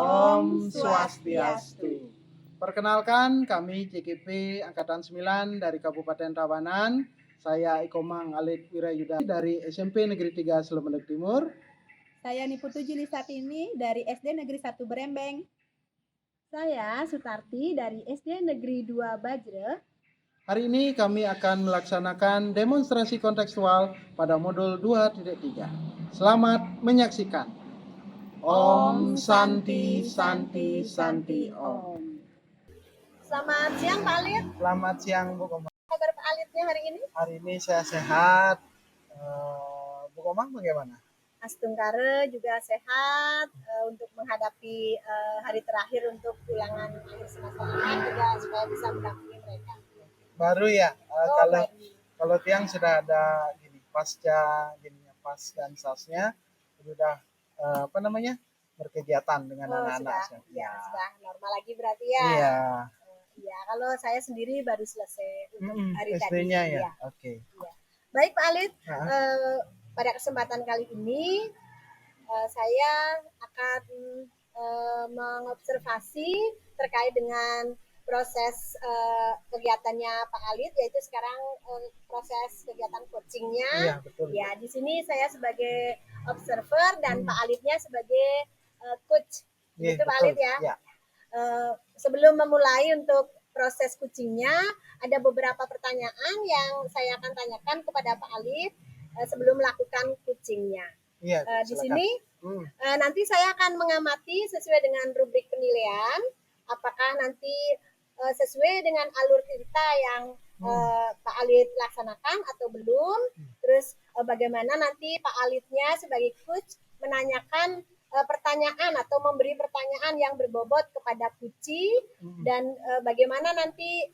Om Swastiastu. Perkenalkan, kami JKP Angkatan 9 dari Kabupaten Tabanan. Saya Ikomang Alit Wirayuda dari SMP Negeri 3 Slemenek Timur. Saya Niputu Julisatini dari SD Negeri 1 Berembeng. Saya Sutarti dari SD Negeri 2 Bajre. Hari ini kami akan melaksanakan demonstrasi kontekstual pada modul 2.3. Selamat menyaksikan. Om Santi Santi Santi Om. Selamat siang Pak Alit. Selamat siang Bu Komang. Kabar Pak Alitnya hari ini? Hari ini saya sehat. Bu Komang bagaimana? Astungkare juga sehat untuk menghadapi hari terakhir untuk ulangan akhir semester ini juga supaya bisa mendampingi mereka. Baru ya, kalau tiang sudah ada gini pasca gininya pas dan sasnya sudah berkegiatan dengan anak-anak. Sudah normal lagi berarti ya. Iya. Ya, kalau saya sendiri baru selesai untuk hari SD-nya tadi. ya. Oke. Ya. Baik Pak Alit, pada kesempatan kali ini saya akan mengobservasi terkait dengan proses kegiatannya Pak Alit, yaitu sekarang proses kegiatan coachingnya. Iya, betul. Ya, di sini saya sebagai observer dan Pak Alitnya sebagai coach. Iya, gitu Pak Alit ya. Ya. Sebelum memulai untuk proses coachingnya, ada beberapa pertanyaan yang saya akan tanyakan kepada Pak Alit sebelum melakukan coachingnya. Iya, di sini nanti saya akan mengamati sesuai dengan rubrik penilaian, apakah nanti sesuai dengan alur cerita yang Pak Alit laksanakan atau belum. Terus bagaimana nanti Pak Alitnya sebagai coach menanyakan pertanyaan atau memberi pertanyaan yang berbobot kepada Kuci, dan bagaimana nanti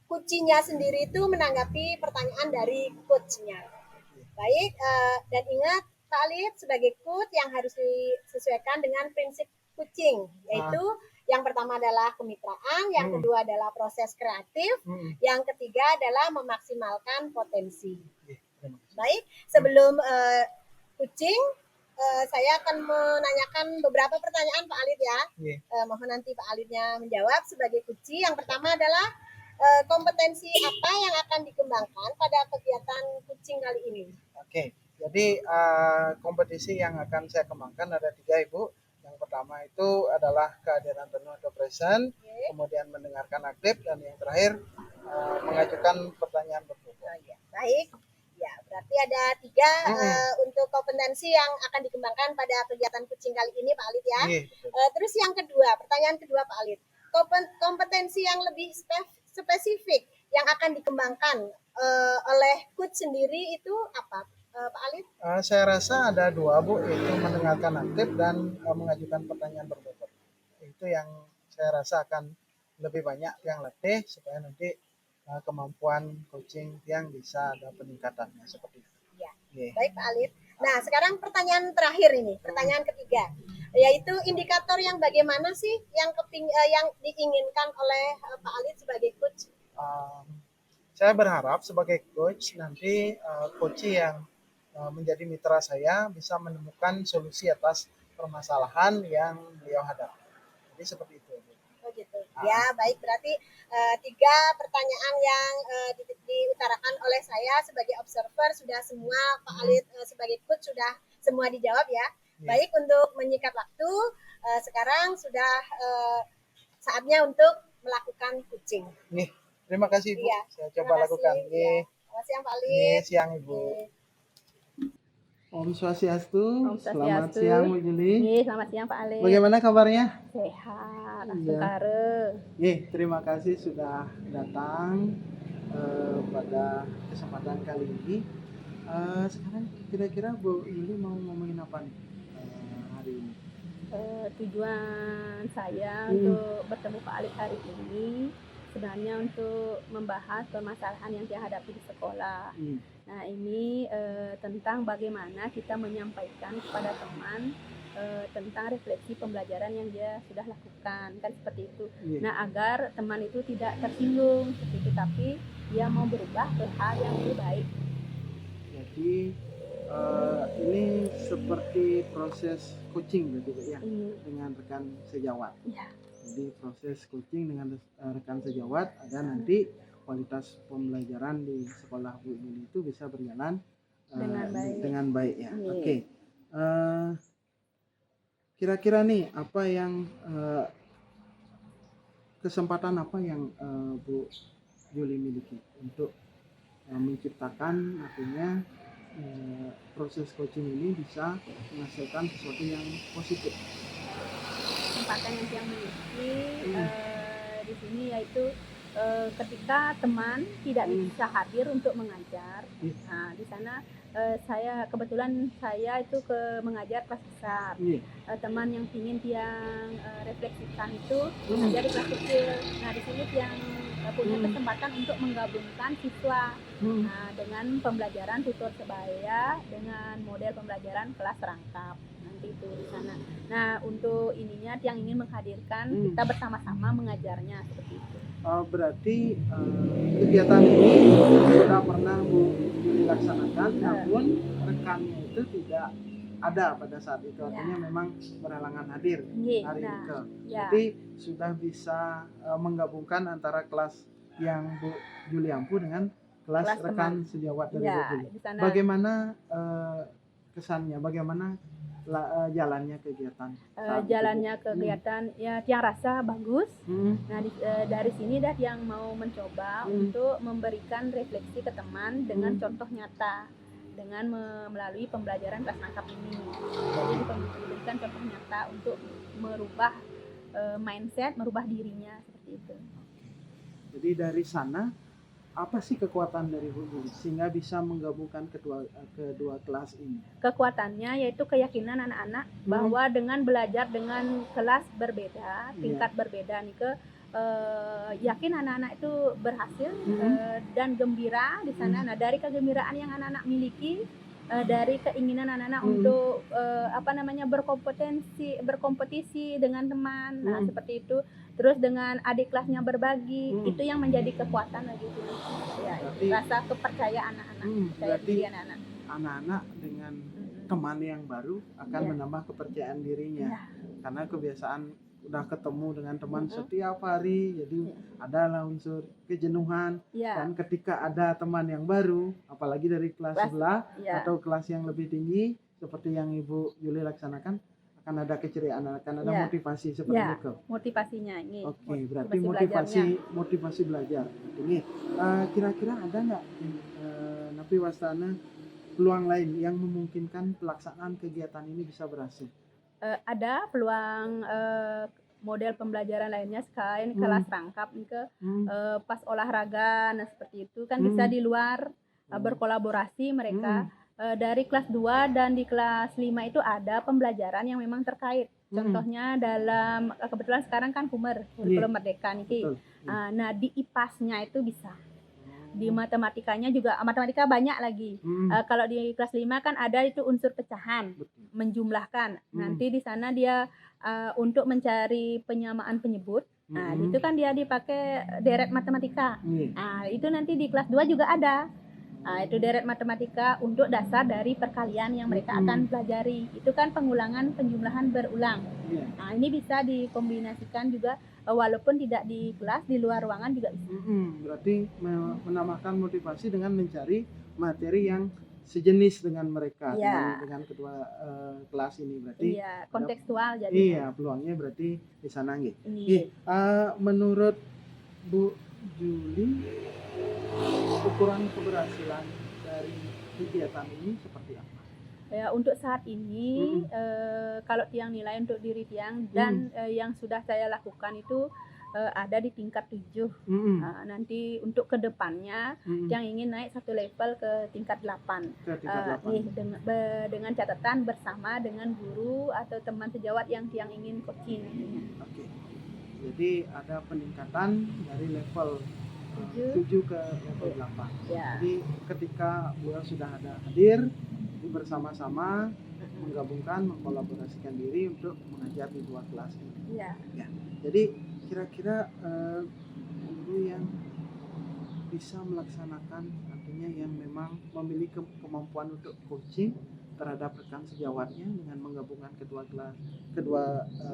Kucinya sendiri itu menanggapi pertanyaan dari coachnya. Baik, dan ingat Pak Alit sebagai coach yang harus disesuaikan dengan prinsip coaching, yaitu yang pertama adalah kemitraan, yang kedua adalah proses kreatif, yang ketiga adalah memaksimalkan potensi. Baik, sebelum coaching, saya akan menanyakan beberapa pertanyaan Pak Alit ya. Mohon nanti Pak Alitnya menjawab sebagai kunci. Yang pertama adalah kompetensi apa yang akan dikembangkan pada kegiatan coaching kali ini? Oke, jadi kompetisi yang akan saya kembangkan ada 3 Ibu. Yang pertama itu adalah kehadiran penuh atau present, kemudian mendengarkan aktif, dan yang terakhir mengajukan pertanyaan berbobot. Baik. Ya, berarti ada 3 untuk kompetensi yang akan dikembangkan pada kegiatan coaching kali ini Pak Alit ya. Terus yang kedua, pertanyaan kedua Pak Alit, kompetensi yang lebih spesifik yang akan dikembangkan oleh coach sendiri itu apa Pak Alit? Saya rasa ada 2 Bu, yaitu mendengarkan aktif dan mengajukan pertanyaan berbobot. Itu yang saya rasa akan lebih banyak yang latih supaya nanti kemampuan coaching yang bisa ada peningkatannya seperti itu. Ya. Baik Pak Alit. Nah, sekarang pertanyaan terakhir ini, pertanyaan ketiga, yaitu indikator yang bagaimana sih yang diinginkan oleh Pak Alit sebagai coach? Saya berharap sebagai coach nanti coach yang menjadi mitra saya bisa menemukan solusi atas permasalahan yang beliau hadapi. Jadi seperti itu. Gitu. Ya, baik, berarti 3 pertanyaan yang diutarakan oleh saya sebagai observer sudah semua, Pak Alit sebagai coach sudah semua dijawab ya. Baik, untuk menyingkat waktu, sekarang sudah saatnya untuk melakukan coaching. Terima kasih Bu, saya coba lakukan. Selamat siang Pak Alit. Siang Ibu. Om Swastiastu. Selamat siang Bu Juli. Selamat siang Pak Alit. Bagaimana kabarnya? Sehat, astungkare. Terima kasih sudah datang pada kesempatan kali ini. Sekarang kira-kira Bu Juli mau ngomongin apa nih hari ini? Tujuan saya untuk bertemu Pak Alit hari ini sebenarnya untuk membahas permasalahan yang dia hadapi di sekolah. Nah, ini tentang bagaimana kita menyampaikan kepada teman tentang refleksi pembelajaran yang dia sudah lakukan, kan seperti itu. Nah, agar teman itu tidak tersinggung seperti itu, tapi dia mau berubah ke hal yang lebih baik. Jadi Ini seperti proses coaching berarti Bu, ya, Iya. dengan rekan sejawat. Iya. Jadi proses coaching dengan rekan sejawat agar nanti kualitas pembelajaran di sekolah Bu Yuli itu bisa berjalan Dengan baik. ya. Iya. Oke. Kira-kira nih apa yang kesempatan apa yang Bu Yuli miliki untuk menciptakan artinya proses coaching ini bisa menghasilkan sesuatu yang positif. Kesempatan yang miliki di sini yaitu ketika teman tidak bisa hadir untuk mengajar. Nah, di sana saya kebetulan itu mengajar kelas besar. Teman yang ingin yang refleksikan itu mengajar di kelas kecil. Nah, di sini yang punya kesempatan untuk menggabungkan siswa dengan pembelajaran tutor sebaya dengan model pembelajaran kelas rangkap nanti itu di sana. Nah, untuk ininya yang ingin menghadirkan kita bersama-sama mengajarnya seperti itu. Berarti kegiatan ini sudah pernah Bu dilaksanakan, namun rekannya itu tidak ada pada saat itu, artinya memang berhalangan hadir hari itu. Jadi sudah bisa menggabungkan antara kelas yang Bu Yuli ampu dengan kelas rekan sejawat dari Bu Yuli. Bagaimana kesannya? Bagaimana jalannya kegiatan? Jalannya kegiatan ya yang rasa bagus. Nah dari sini yang mau mencoba untuk memberikan refleksi ke teman dengan contoh nyata dengan melalui pembelajaran kelas rangkap ini. Jadi diberikan contoh nyata untuk merubah mindset, merubah dirinya seperti itu. Jadi dari sana apa sih kekuatan dari Bu Yuli sehingga bisa menggabungkan kedua kelas ini? Kekuatannya yaitu keyakinan anak-anak bahwa dengan belajar dengan kelas berbeda, tingkat berbeda nih yakin anak-anak itu berhasil dan gembira di sana. Nah, dari kegembiraan yang anak-anak miliki, dari keinginan anak-anak untuk berkompetisi dengan teman, nah seperti itu. Terus dengan adik kelasnya berbagi, itu yang menjadi kekuatan lagi itu. Ya, rasa kepercayaan anak-anak, percaya diri anak-anak. Anak-anak dengan teman yang baru akan menambah kepercayaan dirinya, karena kebiasaan udah ketemu dengan teman setiap hari, jadi adalah unsur kejenuhan. Dan ketika ada teman yang baru, apalagi dari kelas sebelah atau kelas yang lebih tinggi seperti yang Ibu Yuli laksanakan, akan ada keceriaan, akan ada motivasi seperti itu. Motivasinya ini. Oke, berarti motivasi belajar. Ini kira-kira ada nggak Napi Wastana peluang lain yang memungkinkan pelaksanaan kegiatan ini bisa berhasil? Ada peluang model pembelajaran lainnya selain kelas rangkap pas olahraga, nah seperti itu kan bisa di luar berkolaborasi mereka. Dari kelas 2 dan di kelas 5 itu ada pembelajaran yang memang terkait. Contohnya dalam kebetulan sekarang kan kurikulum merdeka nih. Nah, di IPAS-nya itu bisa. Di matematikanya juga, matematika banyak lagi. Kalau di kelas 5 kan ada itu unsur pecahan, menjumlahkan. Nanti di sana dia untuk mencari penyamaan penyebut. Nah, itu kan dia dipakai deret matematika. Nah, itu nanti di kelas 2 juga ada. Itu deret matematika untuk dasar dari perkalian yang mereka akan pelajari. Itu kan pengulangan penjumlahan berulang. Nah, ini bisa dikombinasikan juga walaupun tidak di kelas, di luar ruangan juga bisa. Berarti menambahkan motivasi dengan mencari materi yang sejenis dengan mereka, dengan kedua kelas ini. Berarti kontekstual jadi. Iya, peluangnya berarti di sana gitu. Menurut Bu Yuli, ukuran keberhasilan dari kegiatan ini seperti apa? Ya, untuk saat ini kalau tiang nilai untuk diri tiang dan yang sudah saya lakukan itu ada di tingkat 7. Nanti untuk kedepannya yang ingin naik satu level ke tingkat 8. Dengan catatan bersama dengan guru atau teman sejawat yang tiang ingin coaching. Oke. Jadi ada peningkatan dari level 7 ke level 8. Jadi ketika buah sudah ada hadir bersama-sama menggabungkan, mengkolaborasikan diri untuk mengajar di 2 kelas ini. Jadi kira-kira guru yang bisa melaksanakan artinya misalnya yang memang memiliki kemampuan untuk coaching terhadap rekan sejawatnya dengan menggabungkan kedua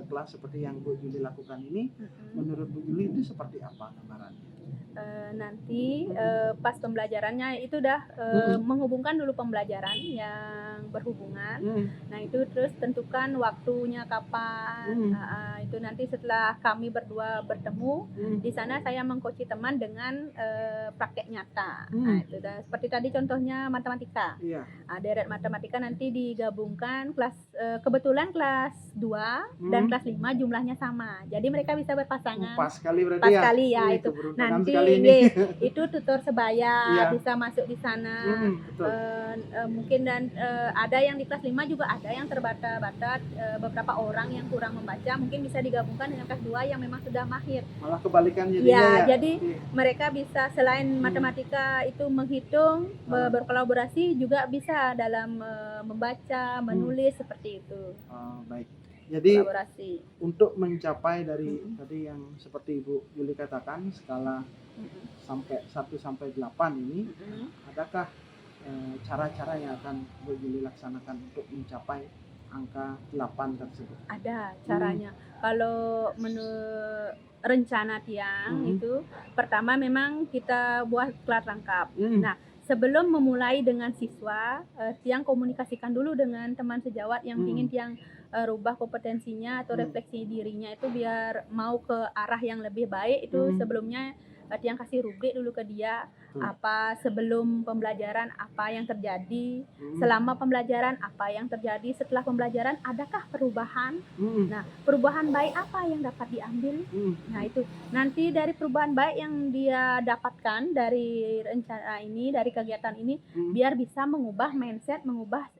kelas seperti yang Bu Juli lakukan ini, menurut Bu Juli itu seperti apa gambarannya? Nanti pas pembelajarannya itu udah menghubungkan dulu pembelajaran yang berhubungan. Nah itu terus tentukan waktunya kapan. Itu nanti setelah kami berdua bertemu di sana saya mengcoachi teman dengan praktek nyata. Nah itu udah seperti tadi contohnya matematika. Deret matematika nanti digabungkan kelas kebetulan kelas 2 dan kelas 5 jumlahnya sama. Jadi mereka bisa berpasangan. Pas sekali berarti Pas ya. sekali ya itu. Nanti itu tutor sebaya bisa masuk di sana. Mungkin dan ada yang di kelas 5 juga ada yang terbatas beberapa orang yang kurang membaca mungkin bisa digabungkan dengan kelas 2 yang memang sudah mahir. Malah kebalikan jadinya ya. Jadi mereka bisa selain matematika itu menghitung, berkolaborasi juga bisa dalam membaca, menulis seperti itu. Baik. Jadi kolaborasi. Untuk mencapai dari tadi yang seperti Ibu Juli katakan skala sampai 1 sampai 8 ini, adakah cara-cara yang akan Bu Juli laksanakan untuk mencapai angka 8 tersebut? Ada caranya. Kalau menurut rencana Tiang itu pertama memang kita buat kelas rangkap. Nah, sebelum memulai dengan siswa, Tiang komunikasikan dulu dengan teman sejawat yang ingin Tiang rubah kompetensinya atau refleksi dirinya itu biar mau ke arah yang lebih baik. Itu sebelumnya Tiang kasih rubrik dulu ke dia, apa sebelum pembelajaran apa yang terjadi, selama pembelajaran apa yang terjadi, setelah pembelajaran adakah perubahan. Nah, perubahan baik apa yang dapat diambil. Nah, itu nanti dari perubahan baik yang dia dapatkan dari rencana ini, dari kegiatan ini, biar bisa mengubah mindset, mengubah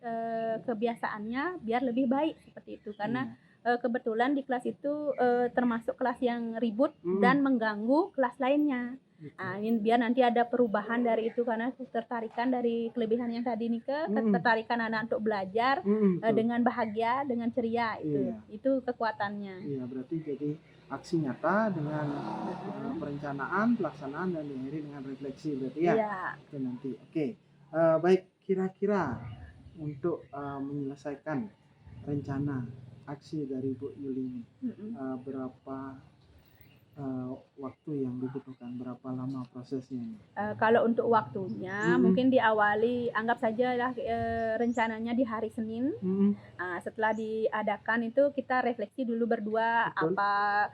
kebiasaannya biar lebih baik seperti itu. Karena kebetulan di kelas itu termasuk kelas yang ribut dan mengganggu kelas lainnya. Ini biar nanti ada perubahan dari itu karena ketertarikan dari kelebihan yang tadi nih ketertarikan anak untuk belajar dengan bahagia, dengan ceria itu kekuatannya. Iya, berarti jadi aksi nyata dengan perencanaan, pelaksanaan dan diakhiri dengan refleksi berarti ya. Itu nanti. Oke. Baik, kira-kira untuk menyelesaikan rencana aksi dari Bu Yuli ini berapa waktu yang dibutuhkan, berapa lama prosesnya ini? Kalau untuk waktunya mungkin diawali anggap saja lah rencananya di hari Senin. Setelah diadakan itu kita refleksi dulu berdua. Apa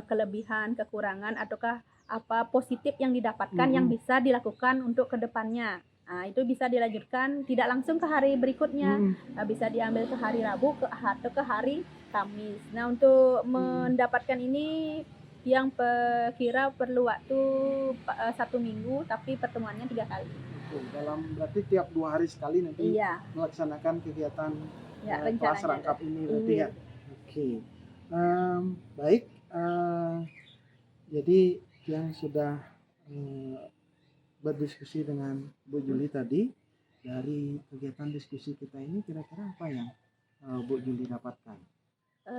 kelebihan, kekurangan ataukah apa positif yang didapatkan yang bisa dilakukan untuk kedepannya. Itu bisa dilanjutkan tidak langsung ke hari berikutnya, bisa diambil ke hari Rabu atau ke hari Kamis. Nah, untuk mendapatkan ini yang kira perlu waktu 1 minggu, tapi pertemuannya 3 kali. Berarti tiap 2 hari sekali nanti melaksanakan kegiatan kelas rangkap ini berarti ya. Oke. Baik. Jadi yang sudah berdiskusi dengan Bu Juli tadi, dari kegiatan diskusi kita ini kira-kira apa yang Bu Juli dapatkan?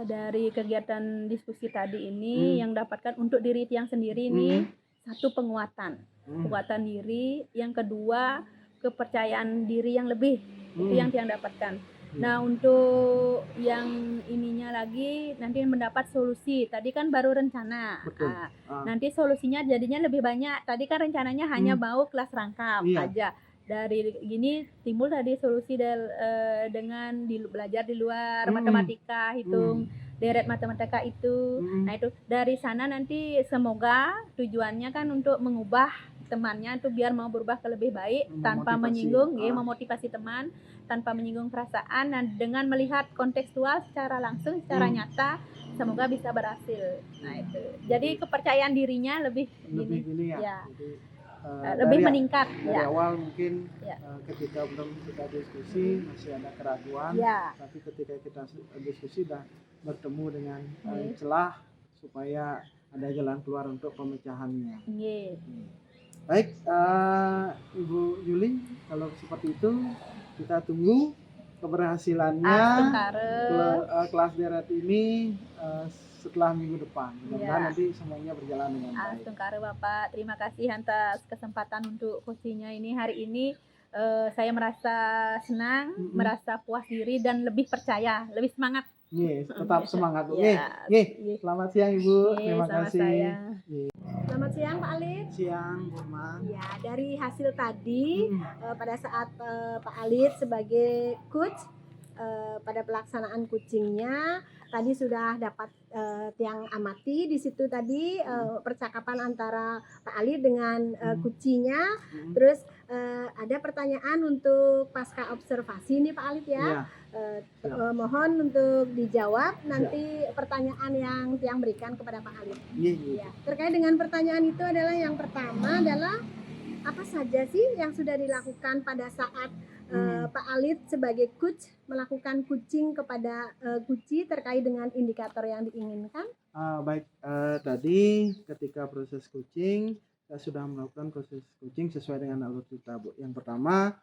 Dari kegiatan diskusi tadi ini yang dapatkan untuk diri Tiang sendiri ini satu penguatan diri, yang kedua kepercayaan diri yang lebih, itu yang Tiang dapatkan. Nah, untuk yang ininya lagi nanti mendapat solusi. Tadi kan baru rencana. Nanti solusinya jadinya lebih banyak. Tadi kan rencananya hanya mau kelas rangkap aja. Dari gini timbul tadi solusi dengan belajar di luar matematika, hitung, deret matematika itu. Nah, itu dari sana nanti semoga tujuannya kan untuk mengubah temannya itu biar mau berubah ke lebih baik tanpa menyinggung, memotivasi teman tanpa menyinggung perasaan, dan dengan melihat kontekstual secara langsung, secara nyata, semoga bisa berhasil. Nah, itu. Jadi kepercayaan dirinya lebih gini ya. Jadi, lebih meningkat. Dari awal mungkin ketika belum kita diskusi masih ada keraguan, tapi ketika kita diskusi sudah bertemu dengan celah supaya ada jalan keluar untuk pemecahannya. Baik, Ibu Juli, kalau seperti itu kita tunggu keberhasilannya kelas deret ini setelah minggu depan. Mudah-mudahan Ya. nanti semuanya berjalan dengan baik. Astungkara Bapak, terima kasih atas kesempatan untuk coachingnya ini hari ini. Saya merasa senang, merasa puas diri dan lebih percaya, lebih semangat. Tetap semangat, Bu. Ya. Selamat siang, Ibu. Terima Sama kasih. saya. Selamat siang Pak Alit. Siang, Bu Ma. Ya, dari hasil tadi pada saat Pak Alit sebagai coach pada pelaksanaan coachingnya tadi sudah dapat Tiang amati di situ tadi percakapan antara Pak Alit dengan coachingnya. Terus ada pertanyaan untuk pasca observasi nih Pak Alit ya. Mohon untuk dijawab nanti pertanyaan yang Tiang berikan kepada Pak Alit. Ya, terkait dengan pertanyaan itu adalah yang pertama adalah apa saja sih yang sudah dilakukan pada saat Pak Alit sebagai coach melakukan coaching kepada coachee terkait dengan indikator yang diinginkan? Baik, tadi ketika proses coaching saya sudah melakukan proses coaching sesuai dengan alur kita, Bu. Yang pertama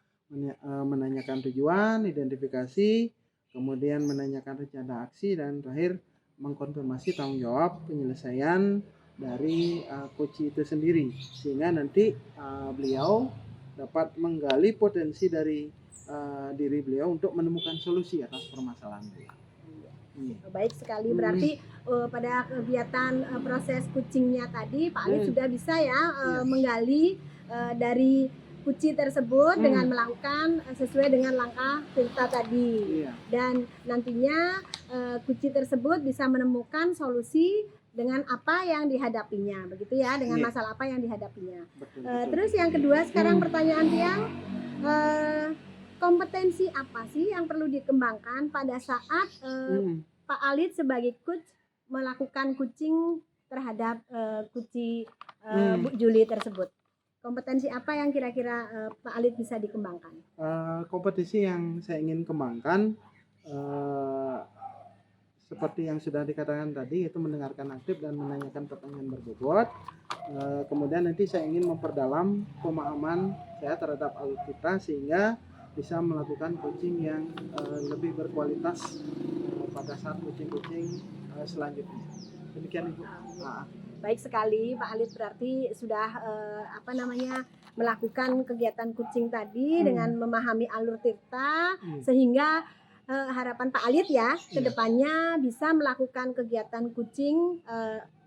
menanyakan tujuan, identifikasi, kemudian menanyakan rencana aksi, dan terakhir mengkonfirmasi tanggung jawab penyelesaian dari coachee itu sendiri, sehingga nanti beliau dapat menggali potensi dari diri beliau untuk menemukan solusi atas permasalahan beliau. Baik sekali, berarti pada kegiatan proses coachingnya tadi Pak Alit sudah bisa ya menggali dari coachee tersebut dengan melakukan sesuai dengan langkah kita tadi. Dan nantinya coachee tersebut bisa menemukan solusi dengan apa yang dihadapinya, begitu ya, dengan masalah apa yang dihadapinya. Terus yang kedua sekarang pertanyaan Tiang, kompetensi apa sih yang perlu dikembangkan pada saat Pak Alit sebagai coach melakukan coaching terhadap coachee Bu Juli tersebut? Kompetensi apa yang kira-kira Pak Alit bisa dikembangkan? Kompetisi yang saya ingin kembangkan seperti yang sudah dikatakan tadi, itu mendengarkan aktif dan menanyakan pertanyaan berbobot. Kemudian nanti saya ingin memperdalam pemahaman saya terhadap alur kita sehingga bisa melakukan coaching yang lebih berkualitas pada saat coaching selanjutnya. Demikian Ibu. Baik sekali Pak Alit, berarti sudah melakukan kegiatan coaching tadi dengan memahami alur tirta sehingga harapan Pak Alit ya kedepannya bisa melakukan kegiatan coaching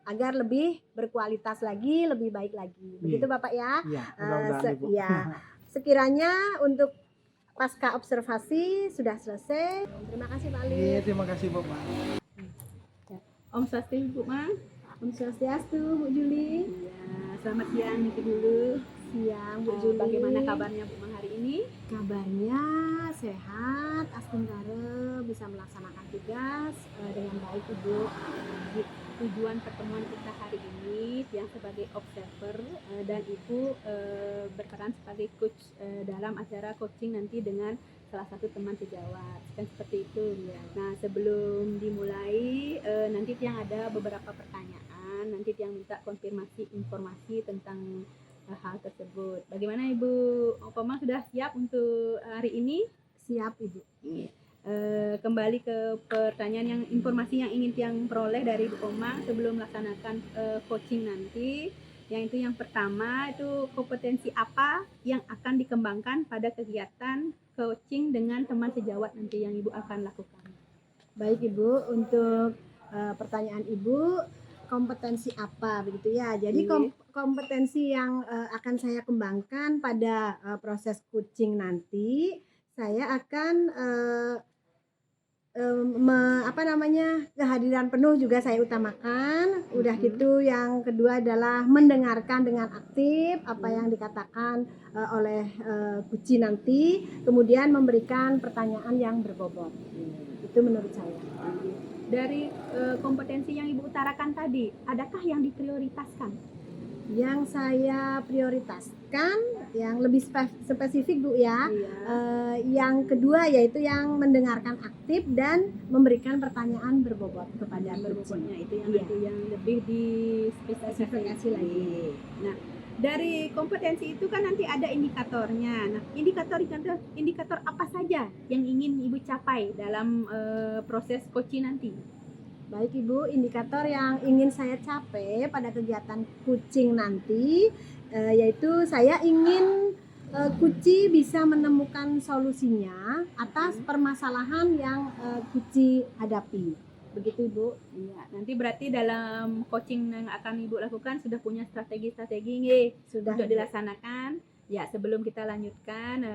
agar lebih berkualitas lagi, lebih baik lagi. Begitu Bapak ya. Sekiranya untuk pasca observasi sudah selesai. Terima kasih Pak Alit. Terima kasih Bu Ma. Om Swastiastu Bu Ma. Om Swastiastu Bu Juli. Selamat siang Niki dulu. Siang Bu Juli. Bagaimana kabarnya Bu Ma hari ini? Kabarnya sehat, astungkara bisa melaksanakan tugas dengan baik Ibu. Tujuan pertemuan kita hari ini yang sebagai observer dan Ibu berperan sebagai coach dalam acara coaching nanti dengan salah satu teman sejawat, kan seperti itu ya. Nah sebelum dimulai nanti yang ada beberapa pertanyaan, nanti yang minta konfirmasi informasi tentang hal tersebut. Bagaimana Ibu Opama sudah siap untuk hari ini? Siap Ibu. Kembali ke pertanyaan yang informasi yang ingin Tiang peroleh dari Bu Komang sebelum melaksanakan coaching nanti. Yang pertama itu kompetensi apa yang akan dikembangkan pada kegiatan coaching dengan teman sejawat nanti yang Ibu akan lakukan. Baik Ibu, untuk pertanyaan Ibu, kompetensi apa begitu ya. Jadi kompetensi yang akan saya kembangkan pada proses coaching nanti, saya akan kehadiran penuh juga saya utamakan. Udah gitu yang kedua adalah mendengarkan dengan aktif apa yang dikatakan oleh coachee nanti, kemudian memberikan pertanyaan yang berbobot. Itu menurut saya. Dari kompetensi yang Ibu utarakan tadi, adakah yang diprioritaskan? Yang saya prioritaskan yang lebih spesifik Bu ya. Yang kedua yaitu yang mendengarkan aktif dan memberikan pertanyaan berbobot kepada berbobotnya itu yang lebih dispesifikasi lagi. Nah, dari kompetensi itu kan nanti ada indikatornya. Nah, indikator apa saja yang ingin Ibu capai dalam proses coaching nanti? Baik Ibu, indikator yang ingin saya capai pada kegiatan kucing nanti yaitu saya ingin kuci bisa menemukan solusinya atas permasalahan yang kuci hadapi. Begitu Ibu. Iya, nanti berarti dalam coaching yang akan Ibu lakukan sudah punya strategi-strategi nggih Sudah untuk Ibu. dilaksanakan. Ya, sebelum kita lanjutkan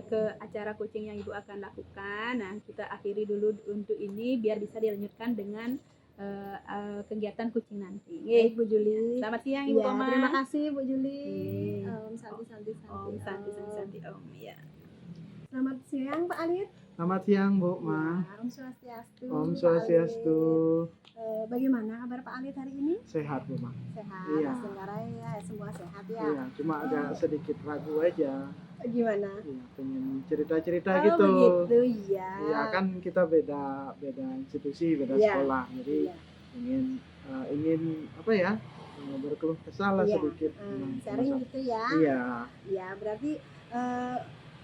ke acara coaching yang Ibu akan lakukan, nah kita akhiri dulu untuk ini biar bisa dilanjutkan dengan kegiatan coaching nanti. Baik Bu Juli. Selamat siang Ibu Ya, Koma. terima kasih Bu Juli. Iya. Om Santi Santi Santi. Om Santi Santi Om. Ya. Selamat siang Pak Alit. Selamat siang Bu Ma. Ya, Om Swastiastu. Om Pak Swastiastu. Alit. Bagaimana kabar Pak Alit hari ini? Sehat Bu Ma. Sehat. Iya. Sementara ya semua sehat ya. Iya, cuma agak sedikit ragu aja. Gimana? Iya, pengen cerita-cerita Oh gitu. begitu ya. Iya, kan kita beda institusi, beda Iya. sekolah. Jadi Iya. ingin apa ya? Berkeluh kesah lah Iya. sedikit. Sharing gitu ya. Iya. Ya berarti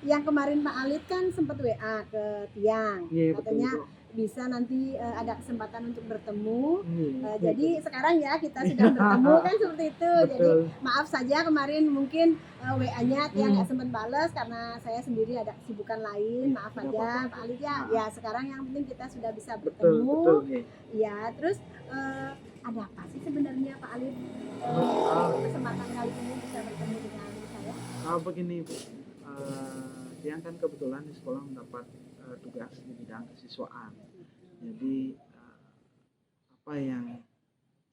yang kemarin Pak Alit kan sempat WA ke Tiang. Iya, betul, Katanya betul. bisa nanti ada kesempatan untuk bertemu. Iya, Jadi sekarang ya kita sudah bertemu kan seperti itu. Jadi betul. maaf saja kemarin mungkin WA-nya Tiang nggak Hmm. sempat balas karena saya sendiri ada kesibukan lain. Maaf Tidak aja apa-apa. Pak Alit ya. Maaf. Ya sekarang yang penting kita sudah bisa Betul, bertemu. betul. Iya. Ya terus ada apa sih sebenarnya Pak Alit kesempatan kali ini bisa bertemu dengan saya? Begini Bu, Tiang kan kebetulan di sekolah mendapat tugas di bidang kesiswaan. Jadi apa yang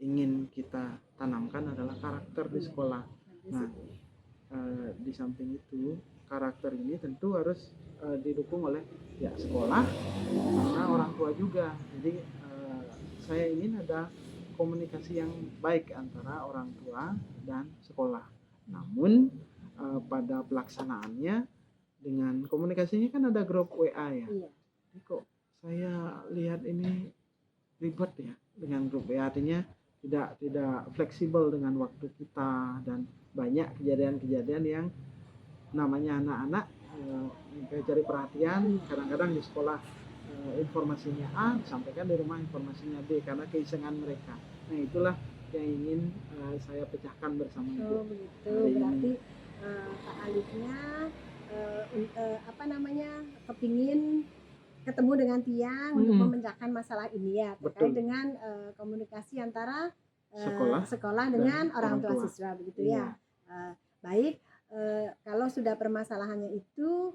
ingin kita tanamkan adalah karakter di sekolah. Nah, di samping itu karakter ini tentu harus didukung oleh pihak sekolah karena orang tua juga. Jadi saya ingin ada komunikasi yang baik antara orang tua dan sekolah. Namun pada pelaksanaannya dengan komunikasinya kan ada grup WA ya. Iya. Ini kok saya lihat ini ribet ya dengan grup WA, artinya tidak fleksibel dengan waktu kita dan banyak kejadian-kejadian yang namanya anak-anak cari perhatian, kadang-kadang di sekolah informasinya A disampaikan di rumah informasinya B karena keisengan mereka. Nah itulah yang ingin saya pecahkan bersama Ibu. Oh begitu. Hari ini. Berarti Pak Alitnya kepingin ketemu dengan Tiang untuk memecahkan masalah ini ya terkait Betul. dengan komunikasi antara Sekolah dengan dan orang orang tua tua. siswa begitu Iya. ya. Baik, kalau sudah permasalahannya itu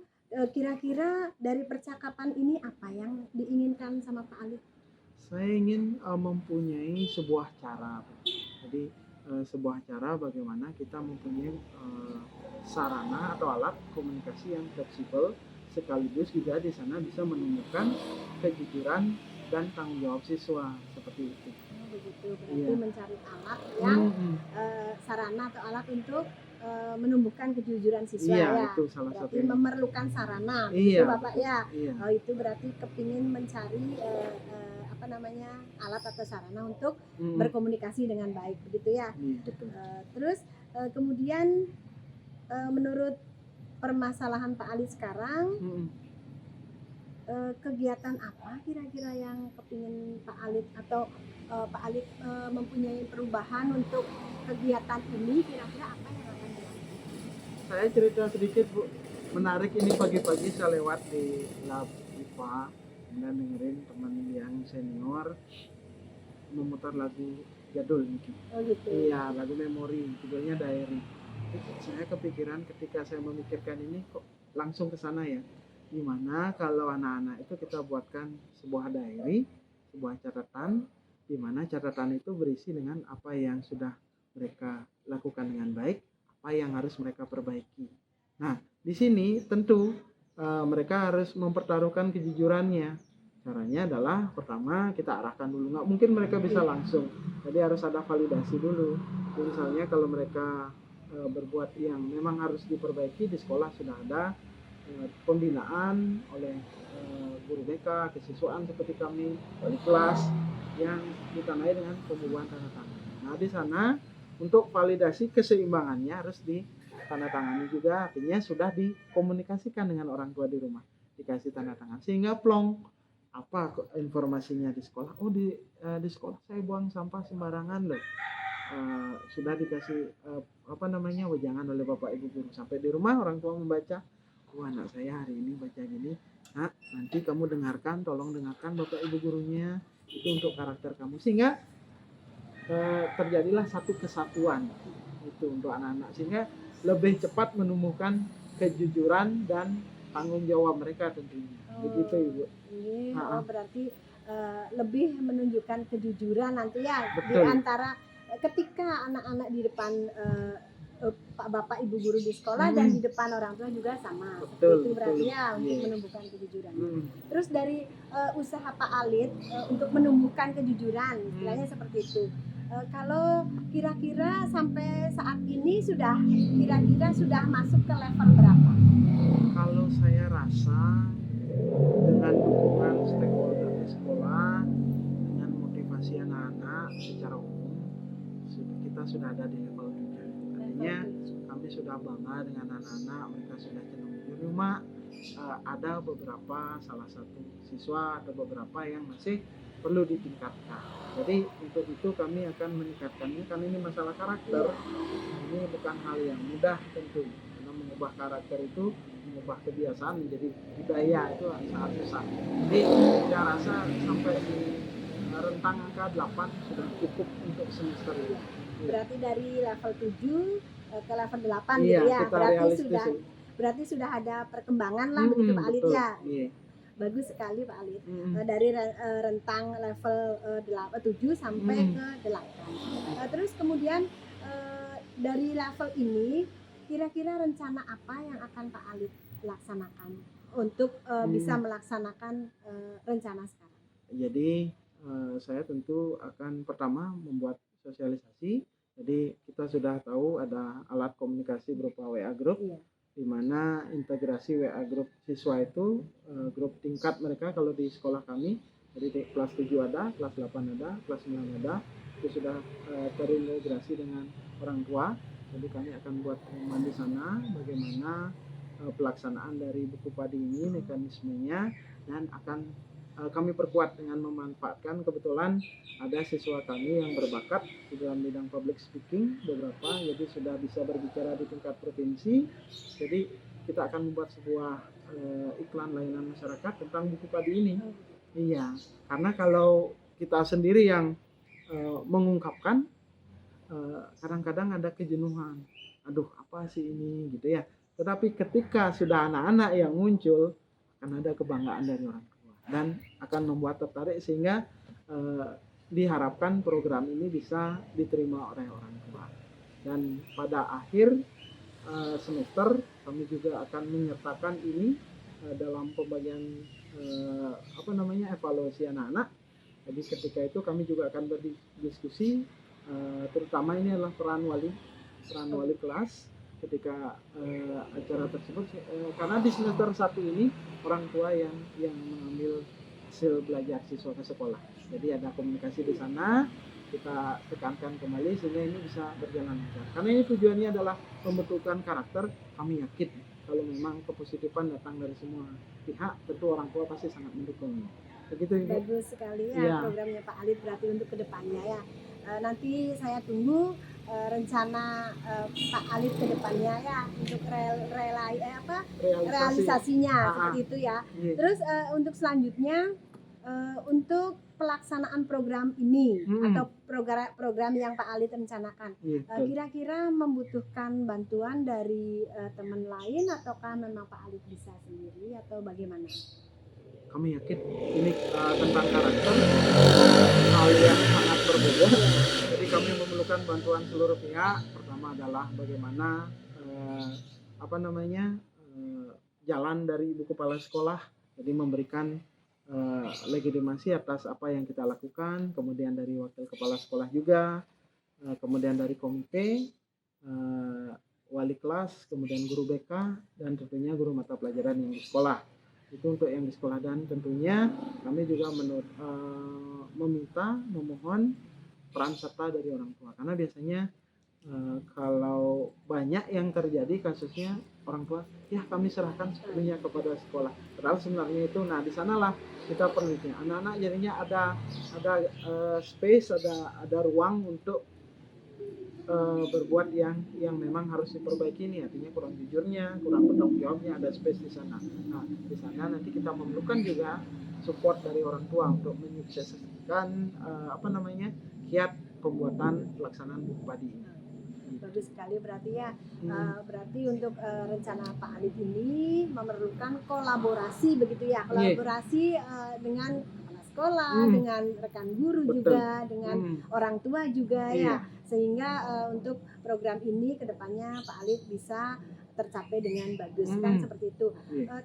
kira-kira dari percakapan ini apa yang diinginkan sama Pak Alit? Saya ingin mempunyai sebuah cara, Bu. Jadi sebuah cara bagaimana kita mempunyai sarana atau alat komunikasi yang fleksibel, sekaligus juga di sana bisa menemukan kejujuran dan tanggung jawab siswa seperti itu. Begitu, berarti Iya. mencari alat yang sarana atau alat untuk menumbuhkan kejujuran siswa Iya, ya. itu salah Berarti satunya. memerlukan sarana, Iya, begitu Bapak ya. Iya. Oh, itu berarti kepingin mencari alat atau sarana untuk berkomunikasi dengan baik, begitu ya. Iya, betul. Terus kemudian menurut permasalahan Pak Alit sekarang, kegiatan apa kira-kira yang kepingin Pak Alit atau Pak Alit mempunyai perubahan untuk kegiatan ini, kira-kira apa yang akan dilakukan? Saya cerita sedikit Bu, menarik ini pagi-pagi saya lewat di lab IPA dan dengerin teman yang senior memutar lagu jadul mungkin. Oh gitu. Iya, lagu memori, judulnya Diary. Saya kepikiran ketika saya memikirkan ini kok langsung ke sana ya. Gimana kalau anak-anak itu kita buatkan sebuah diary, sebuah catatan, di mana catatan itu berisi dengan apa yang sudah mereka lakukan dengan baik, apa yang harus mereka perbaiki. Nah, di sini tentu mereka harus mempertaruhkan kejujurannya. Caranya adalah pertama kita arahkan dulu, nggak mungkin mereka bisa langsung, jadi harus ada validasi dulu. Jadi misalnya kalau mereka berbuat yang memang harus diperbaiki, di sekolah sudah ada pembinaan oleh guru BK, kesiswaan seperti kami, wali kelas yang ditandai dengan pembubuhan tanda tangan. Nah di sana untuk validasi keseimbangannya harus ditandatangani juga, artinya sudah dikomunikasikan dengan orang tua di rumah, dikasih tanda tangan sehingga plong. apa informasinya di sekolah? Oh, di sekolah saya buang sampah sembarangan loh. Sudah dikasih apa namanya wejangan oleh bapak ibu guru. Sampai di rumah orang tua membaca, oh anak saya hari ini baca gini. Nah, nanti kamu dengarkan, tolong dengarkan bapak ibu gurunya, itu untuk karakter kamu, sehingga terjadilah satu kesatuan itu untuk anak-anak, sehingga lebih cepat menumbuhkan kejujuran dan tanggung jawab mereka tentunya. Begitu Ibu. Ini Ha-ha. berarti lebih menunjukkan kejujuran nanti ya di Betul. antara ketika anak-anak di depan Pak Bapak Ibu guru di sekolah dan di depan orang tua juga sama. Betul, Itu berarti betul. ya untuk Iya. menumbuhkan kejujuran. Hmm. Terus dari usaha Pak Alit untuk menumbuhkan kejujuran, istilahnya seperti itu. Kalau kira-kira sampai saat ini kira-kira sudah masuk ke level berapa? Kalau saya rasa dengan dukungan stakeholder di sekolah, dengan motivasi anak-anak secara umum, kita sudah ada di level 7. Artinya kami sudah bangga dengan anak-anak, mereka sudah cenderung di rumah. Ada beberapa, salah satu siswa atau beberapa yang masih perlu ditingkatkan. Jadi untuk itu kami akan meningkatkannya, karena ini masalah karakter. Ini bukan hal yang mudah tentu, karena mengubah karakter itu, mengubah kebiasaan menjadi budaya itu sangat susah. Jadi saya rasa sampai di rentang angka 8 sudah cukup untuk semester ini. Berarti dari level 7 ke level 8 Iya, gitu ya. kita realistis. Berarti sudah ada perkembangan lah begitu Pak Alit betul. ya. Iya. Bagus sekali Pak Alit. Dari rentang level 7 sampai ke 8. Terus kemudian dari level ini kira-kira rencana apa yang akan Pak Alit laksanakan untuk bisa melaksanakan rencana sekarang? Jadi saya tentu akan pertama membuat sosialisasi. Jadi kita sudah tahu ada alat komunikasi berupa WA Group, Iya. di mana integrasi WA Group siswa itu grup tingkat mereka kalau di sekolah kami, jadi kelas 7 ada, kelas 8 ada, kelas 9 ada, itu sudah terintegrasi dengan orang tua. Jadi kami akan buat pengumuman di sana bagaimana pelaksanaan dari buku padi ini, mekanismenya, dan akan kami perkuat dengan memanfaatkan kebetulan ada siswa kami yang berbakat di dalam bidang public speaking beberapa, jadi sudah bisa berbicara di tingkat provinsi. Jadi kita akan membuat sebuah iklan layanan masyarakat tentang buku padi ini. Iya, karena kalau kita sendiri yang mengungkapkan, kadang-kadang ada kejenuhan. Aduh, apa sih ini gitu ya. Tetapi ketika sudah anak-anak yang muncul, akan ada kebanggaan dari orang tua dan akan membuat tertarik, sehingga diharapkan program ini bisa diterima oleh orang tua. Dan pada akhir semester kami juga akan menyertakan ini dalam pembagian evaluasi anak-anak. Jadi ketika itu kami juga akan berdiskusi, terutama ini adalah peran wali kelas ketika acara tersebut, karena di semester 1 ini orang tua yang mengambil hasil belajar siswa ke sekolah. Jadi ada komunikasi di sana, kita tekankan kembali sehingga ini bisa berjalan lancar. Karena ini tujuannya adalah pembentukan karakter. Kami yakin kalau memang kepositifan datang dari semua pihak, tentu orang tua pasti sangat mendukung. Begitu Ibu. Bagus sekali ya programnya Pak Alit, berarti untuk kedepannya ya. Nanti saya tunggu rencana Pak Alit ke depannya ya untuk realisasinya seperti itu ya. Terus untuk selanjutnya untuk pelaksanaan program ini atau program yang Pak Alit rencanakan, kira-kira membutuhkan bantuan dari teman lain ataukah memang Pak Alit bisa sendiri atau bagaimana? Kami yakin ini tentang karakter, hal yang sangat berbeda. Jadi kami memerlukan bantuan seluruh pihak. Pertama adalah bagaimana jalan dari ibu kepala sekolah, jadi memberikan legitimasi atas apa yang kita lakukan, kemudian dari wakil kepala sekolah juga, kemudian dari komite, wali kelas, kemudian guru BK, dan tentunya guru mata pelajaran yang di sekolah. Itu untuk yang di sekolah, dan tentunya kami juga memohon peran serta dari orang tua, karena biasanya kalau banyak yang terjadi kasusnya orang tua, ya kami serahkan sepenuhnya kepada sekolah. Padahal sebenarnya itu, nah di sanalah kita penelitian. Anak-anak jadinya ada space, ada ruang untuk berbuat yang memang harus diperbaiki ini, artinya kurang jujurnya, kurang bertanggung jawabnya, ada space di sana. Nah di sana nanti kita memerlukan juga support dari orang tua untuk menyukseskan kiat pembuatan pelaksanaan buku padi ini. Bagus sekali berarti ya. Berarti untuk rencana Pak Alif ini memerlukan kolaborasi begitu ya, kolaborasi dengan kepala sekolah, dengan rekan guru juga, dengan orang tua juga ya, sehingga untuk program ini kedepannya Pak Alif bisa tercapai dengan bagus kan, seperti itu.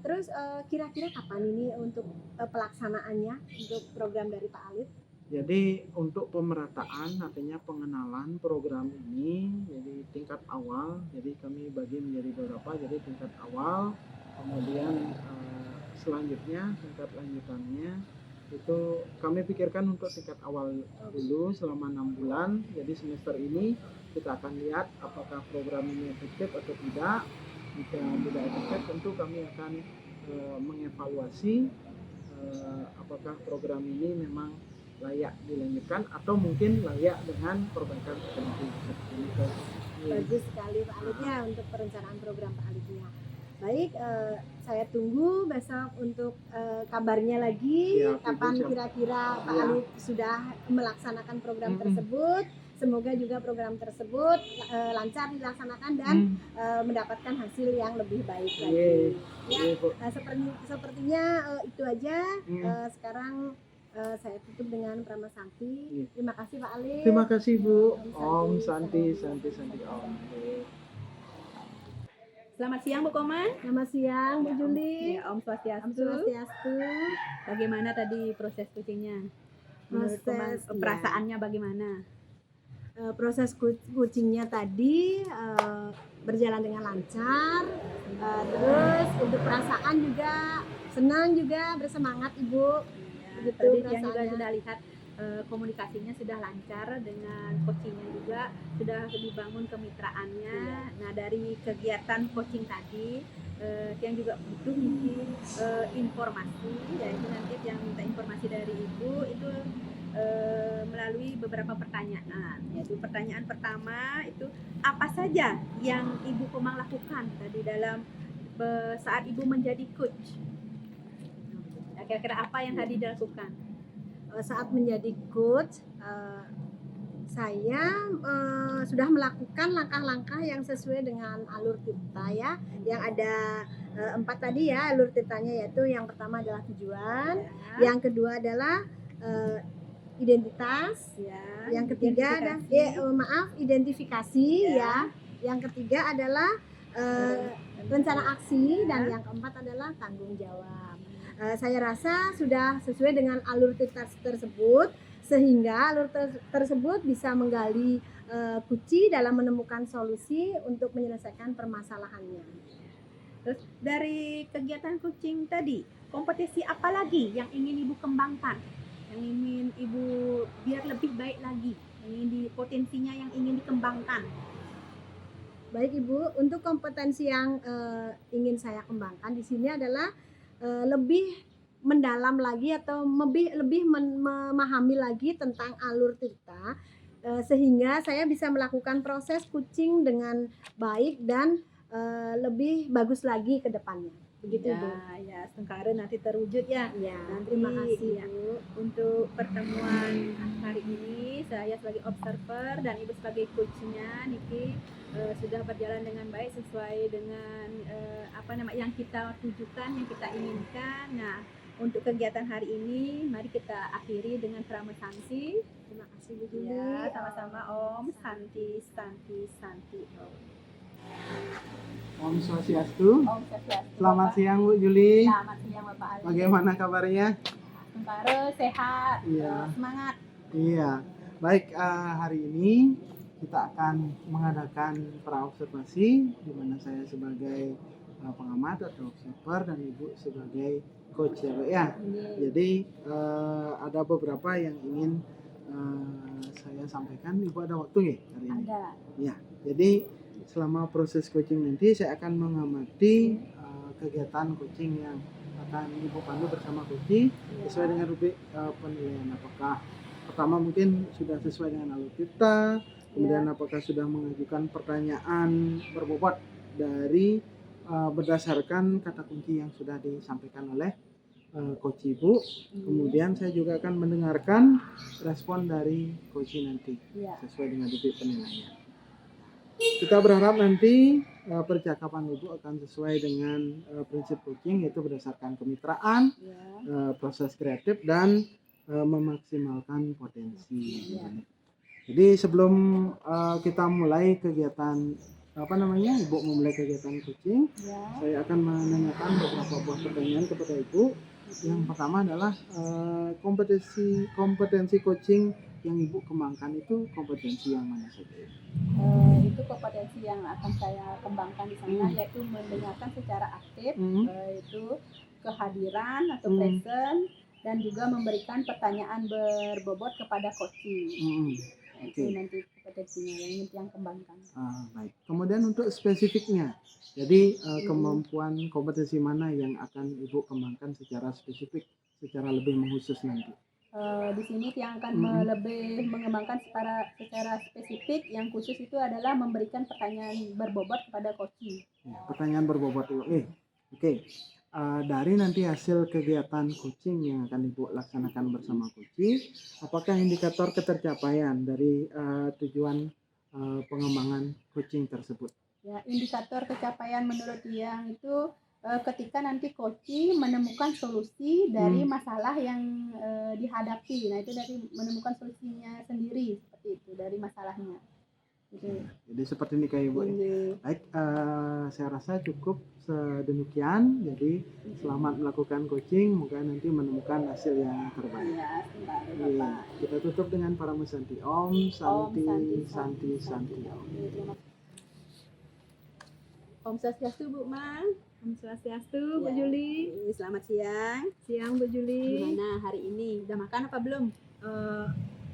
Terus kira-kira kapan ini untuk pelaksanaannya untuk program dari Pak Alif? Jadi untuk pemerataan, artinya pengenalan program ini, jadi tingkat awal, jadi kami bagi menjadi beberapa, jadi tingkat awal, kemudian selanjutnya tingkat lanjutannya itu kami pikirkan untuk tingkat awal dulu selama 6 bulan. Jadi semester ini kita akan lihat apakah program ini efektif atau tidak. Jika tidak efektif, tentu kami akan mengevaluasi apakah program ini memang layak dilanjutkan atau mungkin layak dengan perbaikan tertentu. Bagus sekali Pak Alif ya untuk perencanaan program Pak Alifnya. Baik, saya tunggu besok untuk kabarnya lagi. Siap, kapan siap. Kira-kira Pak Alif sudah melaksanakan program tersebut. Semoga juga program tersebut lancar dilaksanakan dan mendapatkan hasil yang lebih baik lagi. Sepertinya itu aja. Sekarang saya tutup dengan Prama Santi. Terima kasih Pak Alif. Terima kasih Bu. Om Santi Om. Selamat siang Bu Koman. Selamat siang Bu Juli. Ya, Om Swastiastu. Om Swastiastu. Bagaimana tadi proses kucingnya? Menurut Koman, perasaannya bagaimana? Proses kucingnya tadi berjalan dengan lancar. Terus untuk perasaan juga senang juga, bersemangat Ibu. Tadi yang juga sudah lihat komunikasinya sudah lancar dengan coachingnya juga, sudah dibangun kemitraannya. Nah dari kegiatan coaching tadi yang juga butuh mungkin informasi, yaitu nanti yang minta informasi dari Ibu itu melalui beberapa pertanyaan. Yaitu pertanyaan pertama itu apa saja yang Ibu Komang lakukan tadi dalam saat Ibu menjadi coach? Kira-kira apa yang tadi dilakukan? Saat menjadi coach, saya sudah melakukan langkah-langkah yang sesuai dengan alur tirta ya, yang ada 4 tadi ya alur tirtanya, yaitu yang pertama adalah tujuan, yang kedua adalah identitas, yang ketiga ada identifikasi ya, yang ketiga adalah rencana aksi, dan yang keempat adalah tanggung jawab. Saya rasa sudah sesuai dengan alur tirta tersebut, sehingga alur tersebut bisa menggali kunci dalam menemukan solusi untuk menyelesaikan permasalahannya. Terus dari kegiatan coaching tadi, kompetisi apa lagi yang ingin Ibu kembangkan? Yang ingin Ibu biar lebih baik lagi, potensinya yang ingin dikembangkan? Baik Ibu, untuk kompetensi yang ingin saya kembangkan di sini adalah lebih mendalam lagi atau lebih memahami lagi tentang alur tirta, sehingga saya bisa melakukan proses coaching dengan baik dan lebih bagus lagi ke depannya. Begitu ya, Bu. Ya, sekarang nanti terwujud ya. Nanti, terima kasih ya, Bu. Untuk pertemuan hari ini saya sebagai observer dan Ibu sebagai coachnya Niki sudah berjalan dengan baik sesuai dengan yang kita tujukan, yang kita inginkan. Nah, untuk kegiatan hari ini mari kita akhiri dengan Prama Santi. Terima kasih Bu Juli. Ya, sama-sama Om Santi Om. Om Swastiastu. Om Swastiastu. Selamat siang Bu Juli. Selamat siang Bapak Ali. Bagaimana kabarnya? Sementara sehat, semangat. Iya. Baik, hari ini kita akan mengadakan praobservasi di mana saya sebagai pengamat atau observer dan Ibu sebagai coach ya Pak ya. Jadi ada beberapa yang ingin saya sampaikan. Ibu ada waktu nggih hari ini? Ada. Ya. Jadi selama proses coaching nanti saya akan mengamati kegiatan coaching yang akan Ibu pandu bersama coaching sesuai dengan rubrik penilaian. Apakah pertama mungkin sudah sesuai dengan alutsista, kemudian apakah sudah mengajukan pertanyaan berbobot dari berdasarkan kata kunci yang sudah disampaikan oleh coach Ibu. Kemudian saya juga akan mendengarkan respon dari coach nanti sesuai dengan rubrik penilaian. Kita berharap nanti percakapan Ibu akan sesuai dengan prinsip coaching, yaitu berdasarkan kemitraan, proses kreatif, dan memaksimalkan potensi. Jadi sebelum kita mulai kegiatan Ibu memulai kegiatan coaching, saya akan menanyakan beberapa buah pertanyaan kepada Ibu. Yang pertama adalah kompetensi coaching yang Ibu kembangkan itu kompetensi yang mana saja? Itu kompetensi yang akan saya kembangkan di sana, yaitu mendengarkan secara aktif, itu kehadiran atau present, dan juga memberikan pertanyaan berbobot kepada coaching. Itu nanti kompetensinya yang kembangkan. Baik. Kemudian untuk spesifiknya, jadi kemampuan kompetensi mana yang akan Ibu kembangkan secara spesifik, secara lebih mengkhusus nanti? Di sini yang akan lebih mengembangkan secara spesifik yang khusus itu adalah memberikan pertanyaan berbobot kepada coaching. Pertanyaan berbobot itu. Oke. Dari nanti hasil kegiatan coaching yang akan Ibu laksanakan bersama coaching, apakah indikator ketercapaian dari tujuan pengembangan coaching tersebut? Ya, indikator kecapaian menurut yang itu ketika nanti coaching menemukan solusi dari masalah yang dihadapi. Nah, itu dari menemukan solusinya sendiri, seperti itu, dari masalahnya. Jadi seperti ini kayak Ibu. Baik, saya rasa cukup sedemikian. Jadi selamat melakukan coaching, moga nanti menemukan hasil yang terbaik. Kita tutup dengan Paramusanti. Om Santi Santi Om. Om Swastiastu Bu Mang. Om Swastiastu, Bu Juli. Selamat siang. Siang Bu Juli. Gimana hari ini? Udah makan apa belum?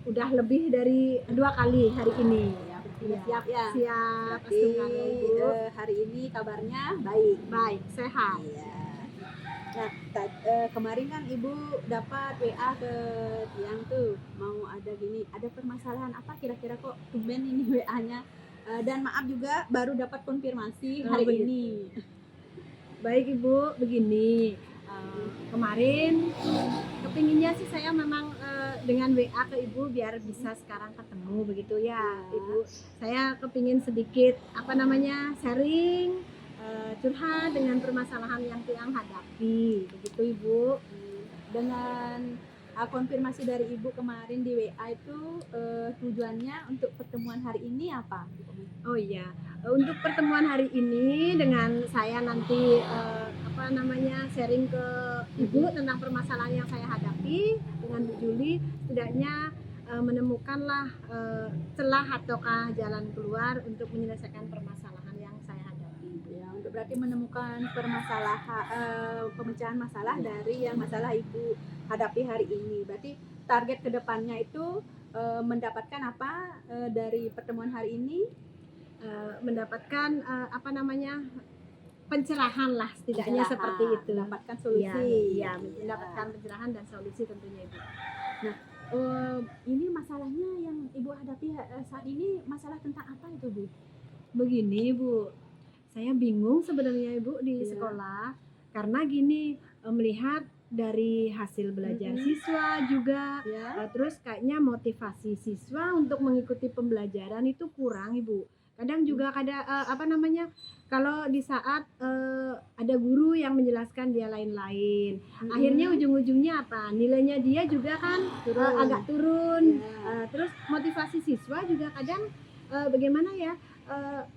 Udah lebih dari 2 kali hari ini. Siap ya. Siap. Berarti hari ini kabarnya baik. Baik, sehat. Iya. Nah, kemarin kan Ibu dapat WA ke Tiang tuh, mau ada gini, ada permasalahan apa kira-kira kok tumben ini WA-nya? Dan maaf juga baru dapat konfirmasi hari ini. Baik Ibu, begini. Kemarin kepinginnya sih saya memang dengan WA ke Ibu biar bisa sekarang ketemu begitu ya Ibu. Saya kepingin sedikit sharing, curhat dengan permasalahan yang Tiang hadapi begitu Ibu. Dengan konfirmasi dari Ibu kemarin di WA itu tujuannya untuk pertemuan hari ini apa? Oh iya, untuk pertemuan hari ini dengan saya nanti sharing ke Ibu tentang permasalahan yang saya hadapi dengan Bu Juli, setidaknya menemukanlah celah ataukah jalan keluar untuk menyelesaikan permasalahan yang saya hadapi. Ya, untuk berarti menemukan pemecahan masalah dari yang masalah Ibu hadapi hari ini. Berarti target kedepannya itu mendapatkan apa dari pertemuan hari ini? Mendapatkan pencerahan lah setidaknya seperti itu. Mendapatkan solusi. Ya, mendapatkan pencerahan dan solusi tentunya Ibu. Nah, ini masalahnya yang Ibu hadapi saat ini masalah tentang apa itu Bu? Begini Bu, saya bingung sebenarnya Ibu di sekolah karena gini, melihat dari hasil belajar siswa juga, terus kayaknya motivasi siswa untuk mengikuti pembelajaran itu kurang Ibu. Kadang juga kalau di saat ada guru yang menjelaskan dia lain-lain, akhirnya ujung-ujungnya apa? Nilainya dia juga kan agak turun. Terus motivasi siswa juga kadang bagaimana ya?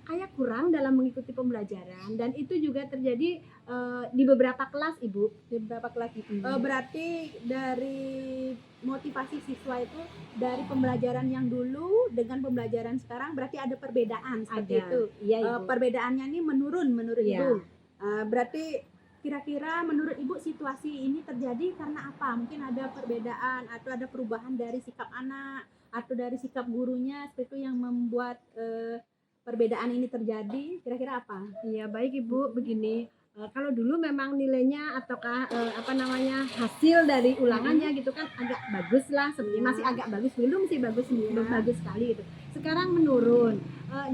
Kayak kurang dalam mengikuti pembelajaran, dan itu juga terjadi di beberapa kelas Ibu. Di beberapa kelas itu. Berarti dari motivasi siswa itu dari pembelajaran yang dulu dengan pembelajaran sekarang berarti ada perbedaan seperti itu. Iya, Ibu. Perbedaannya ini menurun menurut Iya. Ibu. Berarti kira-kira menurut Ibu situasi ini terjadi karena apa? Mungkin ada perbedaan atau ada perubahan dari sikap anak atau dari sikap gurunya seperti itu yang membuat perbedaan ini terjadi, kira-kira apa? Iya baik Ibu, begini. Kalau dulu memang nilainya ataukah hasil dari ulangannya gitu kan agak bagus lah, seperti Iya. masih agak bagus, belum sih bagus, belum Iya. bagus sekali gitu. Sekarang menurun.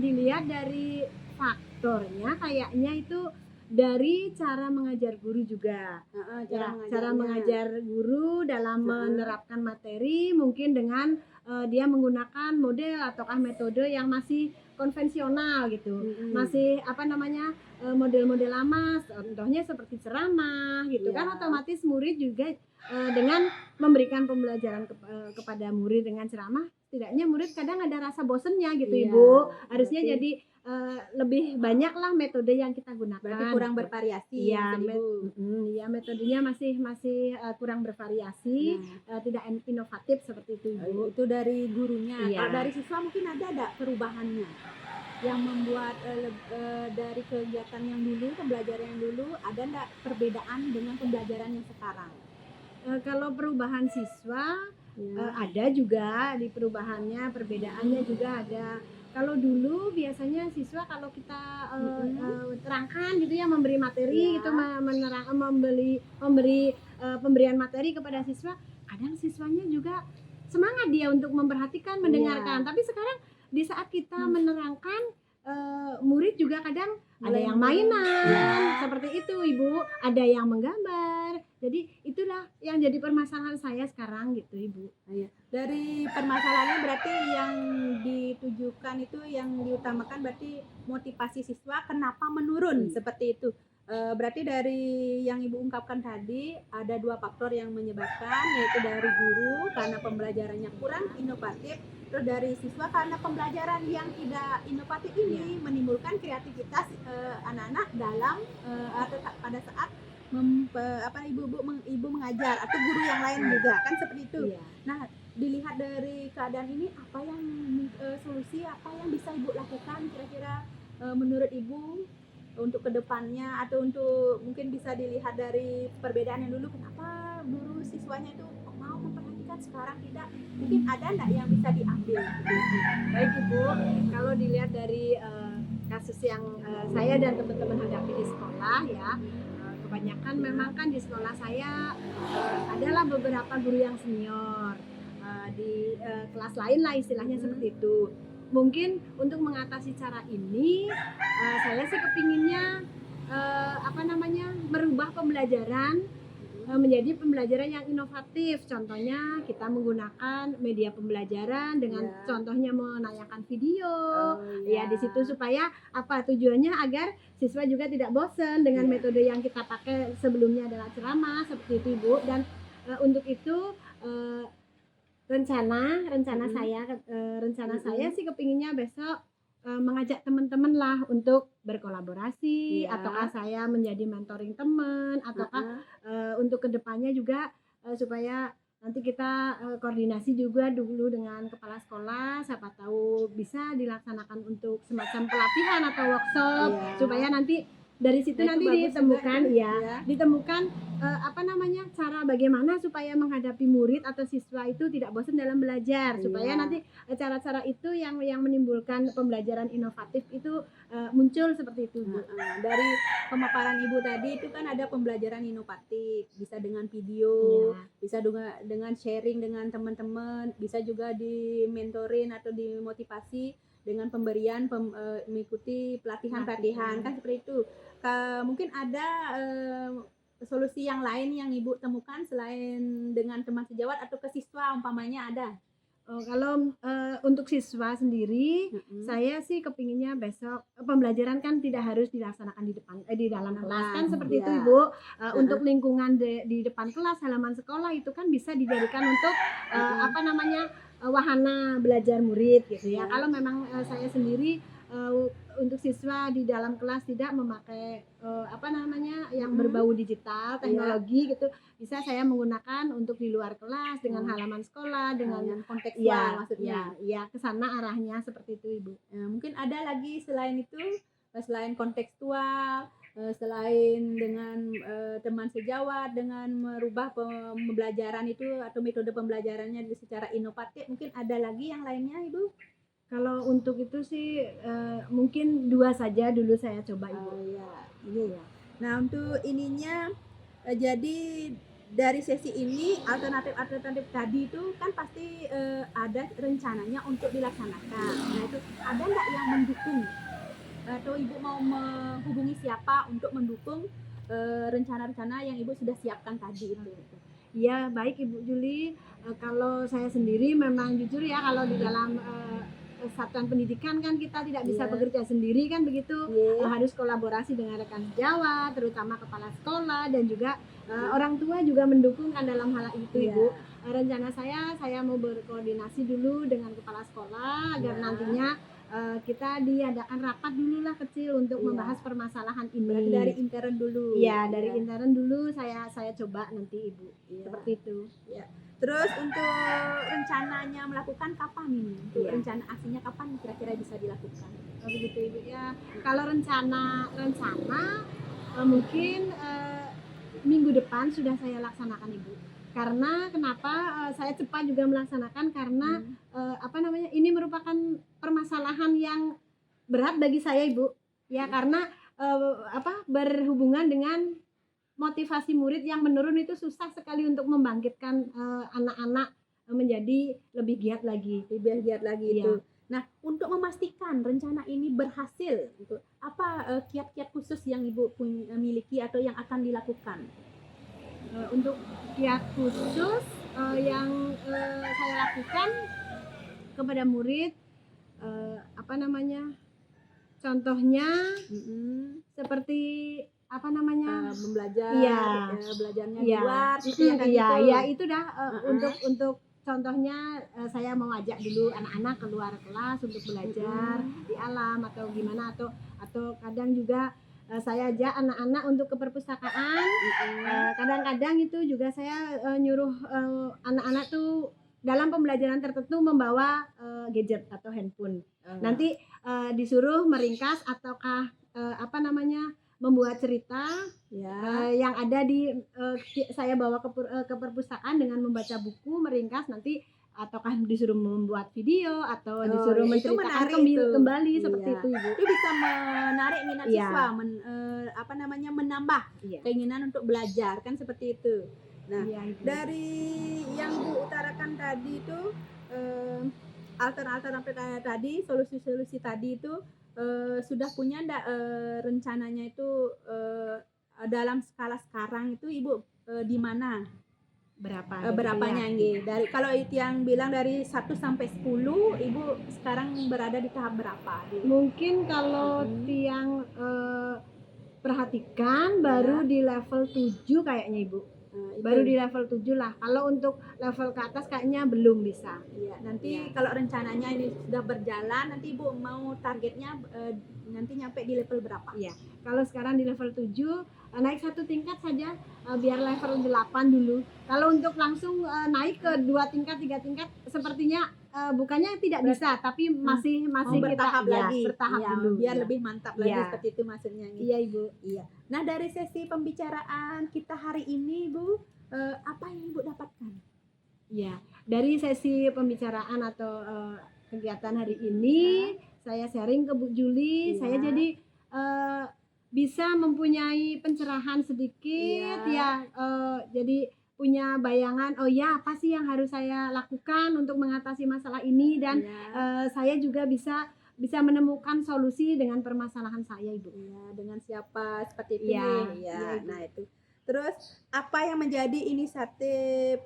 Dilihat dari faktornya kayaknya itu dari cara mengajar guru juga. Heeh, Cara mengajar guru dalam Heeh. menerapkan materi mungkin dengan dia menggunakan model ataukah metode yang masih konvensional gitu. Mm-mm. Masih model-model lama, contohnya seperti ceramah gitu kan, Iya. otomatis murid juga dengan memberikan pembelajaran kepada murid dengan ceramah, setidaknya murid kadang ada rasa bosennya gitu Iya, Ibu. Harusnya berarti- jadi lebih banyaklah metode yang kita gunakan. Berarti kurang gitu. bervariasi. Iya, maksud Ibu. Iya, metodenya masih kurang bervariasi, Nah, tidak inovatif seperti itu Ibu. itu dari gurunya. Iya. Kalau dari siswa mungkin ada perubahannya yang membuat dari kegiatan yang dulu, pembelajaran yang dulu, ada enggak perbedaan dengan pembelajaran yang sekarang? Kalau perubahan siswa ada juga di perubahannya, perbedaannya juga ada. Kalau dulu biasanya siswa kalau kita terangkan gitu ya, memberi materi Iya. gitu, memberi pemberian materi kepada siswa, kadang siswanya juga semangat dia untuk memperhatikan, mendengarkan. Tapi sekarang di saat kita menerangkan, murid juga kadang ada Mulai yang mainan, Iya. seperti itu Ibu, ada yang menggambar. Jadi itulah yang jadi permasalahan saya sekarang gitu Ibu. Dari permasalahannya berarti yang ditujukan itu, yang diutamakan berarti motivasi siswa kenapa menurun seperti itu. Berarti dari yang Ibu ungkapkan tadi ada 2 faktor yang menyebabkan, yaitu dari guru karena pembelajarannya kurang inovatif, terus dari siswa karena pembelajaran yang tidak inovatif ini menimbulkan kreativitas anak-anak dalam atau pada saat ibu mengajar atau guru yang lain juga kan seperti itu. Iya. Nah, dilihat dari keadaan ini, apa yang solusi apa yang bisa Ibu lakukan kira-kira menurut Ibu untuk kedepannya, atau untuk mungkin bisa dilihat dari perbedaan yang dulu, kenapa dulu siswanya itu mau memperhatikan sekarang tidak, mungkin ada enggak yang bisa diambil? Baik Ibu, kalau dilihat dari kasus yang saya dan teman-teman hadapi di sekolah ya, kebanyakan memang kan di sekolah saya adalah beberapa guru yang senior, di kelas lain lah istilahnya seperti itu. Mungkin untuk mengatasi cara ini, saya sih kepinginnya merubah pembelajaran menjadi pembelajaran yang inovatif. Contohnya kita menggunakan media pembelajaran dengan contohnya menayangkan video. Ya di situ supaya tujuannya agar siswa juga tidak bosan dengan metode yang kita pakai sebelumnya adalah ceramah seperti itu Ibu. Dan untuk itu rencana saya sih kepinginnya besok mengajak teman-teman lah untuk berkolaborasi, ataukah saya menjadi mentoring teman, ataukah untuk kedepannya juga supaya nanti kita koordinasi juga dulu dengan kepala sekolah, siapa tahu bisa dilaksanakan untuk semacam pelatihan atau workshop supaya nanti dari situ nanti ditemukan ditemukan cara bagaimana supaya menghadapi murid atau siswa itu tidak bosan dalam belajar, supaya nanti cara-cara itu yang menimbulkan pembelajaran inovatif itu muncul seperti itu Bu. Dari pemaparan Ibu tadi itu kan ada pembelajaran inovatif, bisa dengan video, bisa dengan sharing dengan teman-teman, bisa juga di mentorin atau dimotivasi dengan pemberian mengikuti pelatihan kan seperti itu. Mungkin ada solusi yang lain yang Ibu temukan selain dengan teman sejawat atau ke siswa umpamanya ada? Kalau untuk siswa sendiri, saya sih kepinginnya besok pembelajaran kan tidak harus dilaksanakan di dalam kelas kan seperti itu Ibu. Untuk lingkungan di depan kelas, halaman sekolah itu kan bisa dijadikan untuk wahana belajar murid gitu ya. Kalau memang saya sendiri untuk siswa di dalam kelas tidak memakai yang berbau digital, teknologi gitu, bisa saya menggunakan untuk di luar kelas dengan halaman sekolah, dengan kontekstual maksudnya. Ya ke sana arahnya seperti itu Ibu. Mungkin ada lagi selain itu, selain kontekstual, selain dengan teman sejawat, dengan merubah pembelajaran itu atau metode pembelajarannya secara inovatif, mungkin ada lagi yang lainnya Ibu? Kalau untuk itu sih mungkin 2 saja dulu saya coba Ibu. Ya, ini ya. Nah, untuk ininya jadi dari sesi ini alternatif tadi itu kan pasti ada rencananya untuk dilaksanakan. Nah, itu ada nggak yang mendukung atau Ibu mau menghubungi siapa untuk mendukung rencana-rencana yang Ibu sudah siapkan tadi itu? Ya, baik Ibu Juli. Kalau saya sendiri memang jujur ya, kalau di dalam satuan pendidikan kan kita tidak bisa Iya. bekerja sendiri kan begitu. Iya. Harus kolaborasi dengan rekan sejawat, terutama kepala sekolah dan juga orang tua juga mendukung kan dalam hal itu Iya. Ibu. Rencana saya mau berkoordinasi dulu dengan kepala sekolah agar Iya. nantinya kita diadakan rapat dulu lah kecil untuk Iya. membahas permasalahan ini. Berarti dari intern dulu. Iya, dari Iya. intern dulu saya coba nanti Ibu. Iya. Seperti itu. Terus untuk rencananya melakukan kapan ini? Untuk Iya. rencana aksinya kapan kira-kira bisa dilakukan? Begitu Ibu ya. Kalau rencana mungkin minggu depan sudah saya laksanakan Ibu. Karena kenapa saya cepat juga melaksanakan karena ini merupakan permasalahan yang berat bagi saya Ibu. Ya karena berhubungan dengan motivasi murid yang menurun itu susah sekali untuk membangkitkan anak-anak menjadi lebih giat lagi. Itu. Iya. Nah, untuk memastikan rencana ini berhasil, gitu, apa kiat-kiat khusus yang Ibu miliki atau yang akan dilakukan? Untuk kiat khusus yang saya lakukan kepada murid, contohnya seperti Membelajar, Iya. Belajarnya Iya. di luar, gitu ya kan Iya, gitu. ya itu dah untuk contohnya saya mau ajak dulu anak-anak keluar kelas untuk belajar di alam atau gimana atau kadang juga saya ajak anak-anak untuk ke perpustakaan. Kadang-kadang itu juga saya nyuruh anak-anak tuh dalam pembelajaran tertentu membawa gadget atau handphone. Nanti disuruh meringkas ataukah membuat cerita yang ada di saya bawa ke perpustakaan dengan membaca buku meringkas nanti ataukah disuruh membuat video atau disuruh itu menceritakan menarik itu. kembali Iya. seperti itu Ibu. Itu bisa menarik minat Iya. siswa, menambah Iya. keinginan untuk belajar kan seperti itu. Nah, Iya, Ibu. dari yang Bu utarakan tadi itu alternatif tadi, solusi-solusi tadi itu sudah punya enggak rencananya itu dalam skala sekarang itu Ibu di mana? Berapanya nggih? Dari kalau itu yang bilang dari 1 sampai 10, Ibu sekarang berada di tahap berapa? Mungkin kalau tiang perhatikan baru di level 7 kayaknya Ibu. Baru di level 7 lah. Kalau untuk level ke atas kayaknya belum bisa. Iya, nanti kalau rencananya ini sudah berjalan, nanti Ibu mau targetnya nanti nyampe di level berapa? Iya. Kalau sekarang di level 7 naik 1 tingkat saja biar level 8 dulu. Kalau untuk langsung naik ke 2 tingkat, 3 tingkat sepertinya bukannya tidak bisa, tapi masih bertahap kita lagi. bertahap Iya, dulu. biar Iya. lebih mantap lagi Iya. seperti itu maksudnya. Iya, Ibu. Iya. Nah, dari sesi pembicaraan kita hari ini, Bu, apa yang Ibu dapatkan? Iya, dari sesi pembicaraan atau kegiatan hari ini saya sharing ke Bu Juli, Iya. saya jadi bisa mempunyai pencerahan sedikit jadi punya bayangan oh ya apa sih yang harus saya lakukan untuk mengatasi masalah ini dan saya juga bisa menemukan solusi dengan permasalahan saya Ibu. Iya, dengan siapa seperti itu. Iya, Iya, nah itu. Terus apa yang menjadi inisiatif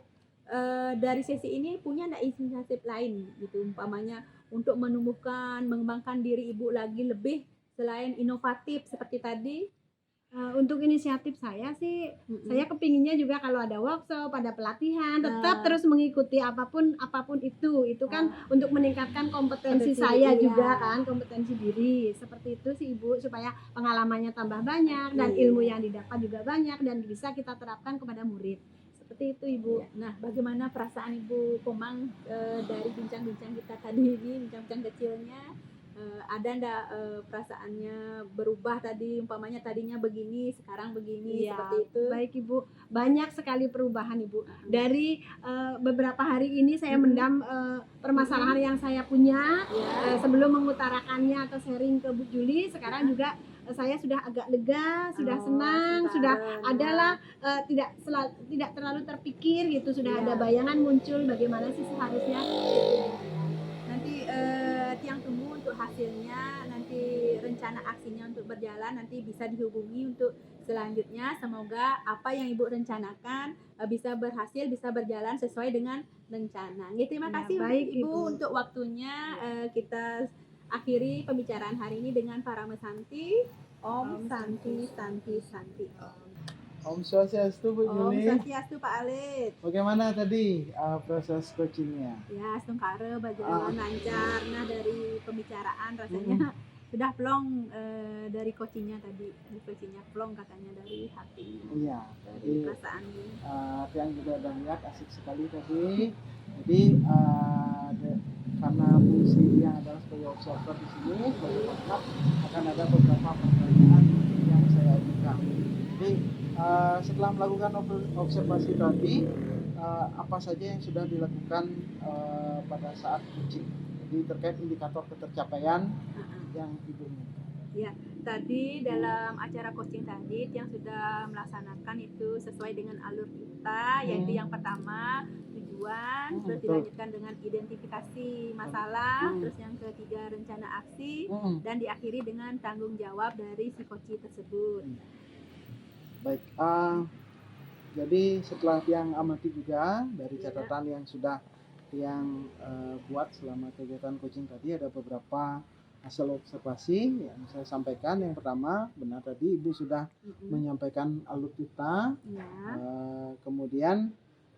dari sesi ini punya enggak inisiatif lain gitu umpamanya untuk menumbuhkan mengembangkan diri Ibu lagi lebih selain inovatif seperti tadi? Untuk inisiatif saya sih saya kepinginnya juga kalau ada workshop, ada pelatihan tetap terus mengikuti apapun itu kan untuk meningkatkan kompetensi saya juga kan, kompetensi diri seperti itu sih Ibu supaya pengalamannya tambah banyak dan ilmu yang didapat juga banyak dan bisa kita terapkan kepada murid seperti itu Ibu. Nah, bagaimana perasaan Ibu Komang dari bincang-bincang kita tadi ini, bincang-bincang kecilnya? ada ndak perasaannya berubah tadi, umpamanya tadinya begini sekarang begini, Iya, seperti itu? baik Ibu. Banyak sekali perubahan Ibu. Dari beberapa hari ini saya mendam permasalahan yang saya punya Ya. sebelum mengutarakannya atau sharing ke Bu Juli. Sekarang juga saya sudah agak lega, sudah Oh, senang, sudah sekarang. adalah tidak terlalu terpikir gitu, sudah Iya. ada bayangan muncul bagaimana sih seharusnya gitu. Nanti Tiang tunggu untuk hasilnya, nanti rencana aksinya untuk berjalan, nanti bisa dihubungi untuk selanjutnya. Semoga apa yang Ibu rencanakan bisa berhasil, bisa berjalan sesuai dengan rencana. Terima Ya, kasih baik, Ibu Ibu. untuk waktunya. Kita akhiri pembicaraan hari ini dengan Parama Santi. Om Santi Santi Santi Om. Om Swastiastu Bu Om Juli. Swastiastu Pak Alit. Bagaimana tadi proses coachingnya? Ya, Sungkara berjalan lancar. Nah, dari pembicaraan rasanya sudah plong dari coachingnya tadi. Coachingnya plong katanya dari hati, Iya. dari Jadi perasaan. yang juga udah lihat asik sekali tadi. Jadi karena fungsi yang adalah sebagai observer di sini, sebagai pengamat, akan ada beberapa pertanyaan yang saya ajukan. Jadi setelah melakukan observasi tadi, apa saja yang sudah dilakukan pada saat coaching? Jadi terkait indikator ketercapaian yang Ibu inginkan. Ya, tadi dalam acara coaching tadi yang sudah melaksanakan itu sesuai dengan alur kita, yaitu yang pertama tujuan, terus betul. dilanjutkan dengan identifikasi masalah, terus yang ketiga rencana aksi, dan diakhiri dengan tanggung jawab dari si coach tersebut. Baik, jadi setelah yang amati juga dari catatan yang sudah yang buat selama kegiatan coaching tadi, ada beberapa hasil observasi yang saya sampaikan. Yang pertama, benar tadi Ibu sudah menyampaikan alur kita. Ya. Kemudian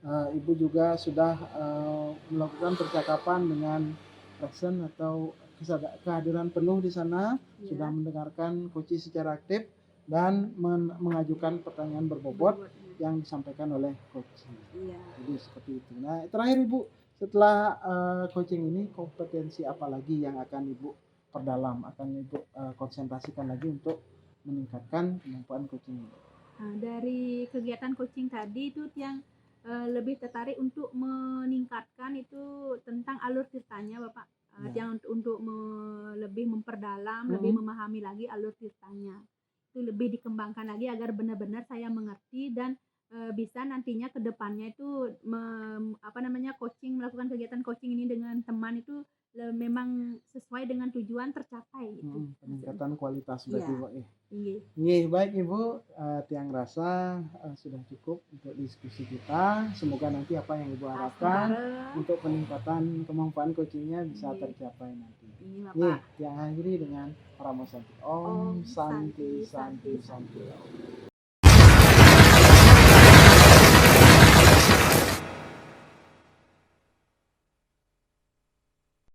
Ibu juga sudah melakukan percakapan dengan present atau kehadiran penuh di sana, sudah mendengarkan coaching secara aktif dan mengajukan pertanyaan berbobot yang disampaikan oleh coach. Iya. Jadi seperti itu. Nah, terakhir Ibu, setelah coaching ini kompetensi apa lagi yang akan Ibu perdalam, akan Ibu konsentrasikan lagi untuk meningkatkan kemampuan coaching ini? Nah, dari kegiatan coaching tadi itu yang lebih tertarik untuk meningkatkan itu tentang alur ceritanya Bapak. Yang untuk lebih memperdalam, lebih memahami lagi alur ceritanya. Itu lebih dikembangkan lagi agar benar-benar saya mengerti dan bisa nantinya ke depannya itu coaching, melakukan kegiatan coaching ini dengan teman itu memang sesuai dengan tujuan tercapai gitu. Peningkatan kualitas berarti Pak ya. Iya. Baik Ibu, Tiang rasa sudah cukup untuk diskusi kita. Semoga nanti apa yang Ibu harapkan untuk peningkatan kemampuan coachingnya bisa tercapai nanti. Tiang akhiri dengan Parama Santi. Om Santi Santi Santi.